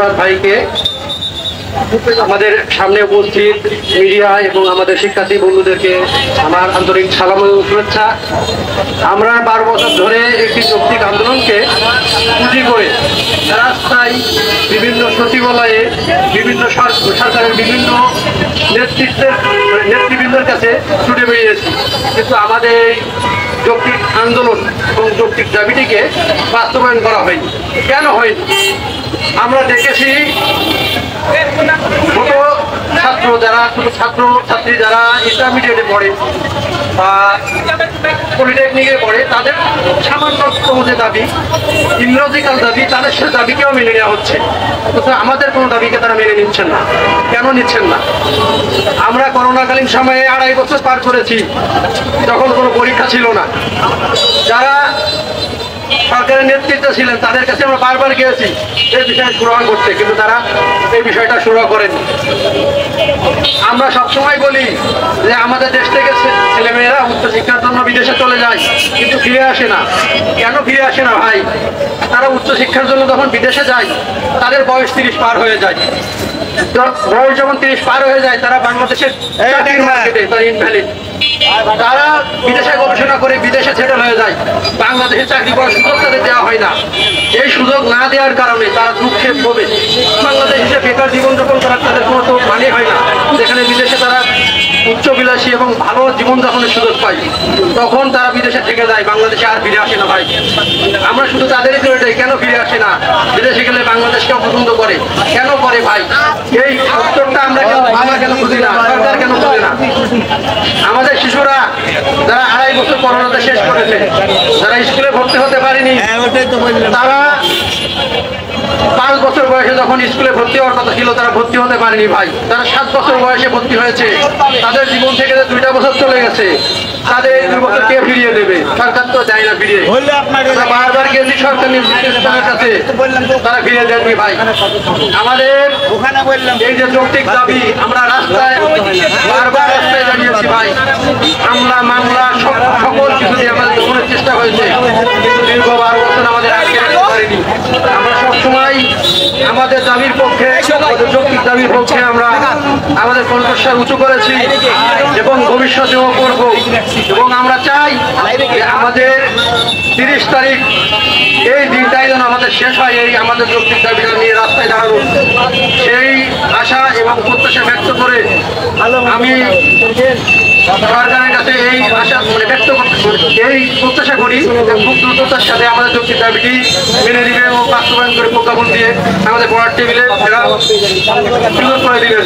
ধন্যবাদ ভাইকে। আমাদের সামনে উপস্থিত মিডিয়া এবং আমাদের শিক্ষার্থী বন্ধুদেরকে আমার আন্তরিক সালাম ও শুভেচ্ছা। আমরা 12 বছর ধরে একটি যৌক্তিক আন্দোলনকে পুঁজি করে রাস্তায়, বিভিন্ন সচিবালয়ে, বিভিন্ন সরকারের বিভিন্ন নেতৃবৃন্দের কাছে ছুটে বেরিয়েছি, কিন্তু আমাদের যৌক্তিক আন্দোলন এবং যৌক্তিক দাবিটিকে বাস্তবায়ন করা হয়নি। কেন হয়নি? আমরা দেখেছি ছোট ছাত্র যারা, ছোট ছাত্রছাত্রী যারা ইন্টারমিডিয়েটে পড়ে বা পলিটেকনিকে পড়ে, তাদের সামান্যতম যে দাবি, ইলজিক্যাল দাবি, তাদের সে দাবিকেও মেনে নেওয়া হচ্ছে। আমাদের কোনো দাবিকে তারা মেনে নিচ্ছেন না। কেন নিচ্ছেন না? আমরা করোনাকালীন সময়ে 2.5 বছর পার করেছি, যখন কোনো পরীক্ষা ছিল না। যারা সরকারের নেতৃত্বে ছিলেন তাদের কাছে আমরা বারবার গিয়েছি এই বিষয়ে সুরাহা করতে, কিন্তু তারা এই বিষয়টা সুরাহা করেনি। আমরা সবসময় বলি যে আমাদের দেশ থেকে ছেলেমেয়েরা উচ্চশিক্ষার জন্য বিদেশে চলে যায়, কিন্তু ফিরে আসে না। কেন ফিরে আসে না ভাই? তারা উচ্চশিক্ষার জন্য যখন বিদেশে যায়, তাদের বয়স 30 পার হয়ে যায়। বয়স যখন 30 পার হয়ে যায়, তারা বাংলাদেশের চাকরির মার্কেটে তারা ইনভ্যালিড। তারা বিদেশে গবেষণা করে বিদেশে সেটেল হয়ে যায়, বাংলাদেশে চাকরি করার সুযোগ তাদের দেওয়া হয় না। এই সুযোগ না দেওয়ার কারণে তারা দুঃখে ভোগে। বাংলাদেশে বেকার জীবনযাপন করার তাদের কোনো তো মানে হয় না। যেখানে বিদেশে তারা উচ্চবিলাসী এবং ভালো জীবনযাপনের সুযোগ পায়, তখন তারা বিদেশে থেকে যায়, বাংলাদেশে আর ফিরে আসে না ভাই। আমরা শুধু তাদেরই করে দেয়, কেন ফিরে আসে না? বিদেশে গেলে বাংলাদেশকে অপছন্দ করে, কেন করে ভাই? এই উত্তরটা আমরা কেন খুঁজি না? সরকার কেন খুঁজে না? আমাদের শিশুরা যারা 2.5 বছর করোনাতে শেষ করেছে, যারা স্কুলে ভর্তি হতে পারেনি, তারা 5 বছর বয়সে যখন স্কুলে ভর্তি হওয়ার কথা ছিল, তারা ভর্তি হতে পারেনি ভাই। তারা 7 বছর বয়সে ভর্তি হয়েছে। তাদের জীবন থেকে 2টা বছর চলে গেছে, তাদের 2 বছর কে ফিরিয়ে দেবে? সরকার তো দেয় না ফিরিয়ে। আমরা বারবার গেছি সরকার নির্দেশনের কাছে, তারা ফিরিয়ে দেননি ভাই। আমাদের এই যে যৌক্তিক দাবি, আমরা রাস্তায় বারবার দাঁড়িয়েছি ভাই। হামলা মামলা সকল কিছু দিয়ে আমাদের দমনের চেষ্টা হয়েছে, দীর্ঘ 12 বছর আমাদের আটকে রাখতে পারিনি। আমরা সবসময় আমাদের দাবির পক্ষে, যৌক্তিক দাবির পক্ষে আমরা আমাদের কণ্ঠস্বর উঁচু করেছি এবং ভবিষ্যতেও করব। এবং আমরা চাই যে আমাদের 30 তারিখ এই দিনটাই যেন আমাদের শেষ হয়, এই আমাদের যৌক্তিক দাবিটা নিয়ে রাস্তায় দাঁড়ানো, সেই আশা এবং প্রত্যাশা ব্যক্ত করে আমি সরকারের কাছে এই আশা ব্যক্ত এই প্রত্যাশা করি খুব দ্রুততার সাথে আমাদের যৌক্তিক দাবিটি মেনে নেবে ও বাস্তবায়ন করে প্রজ্ঞাপন দিয়ে আমাদের পড়ার টেবিলে সুযোগ করে দিবেন।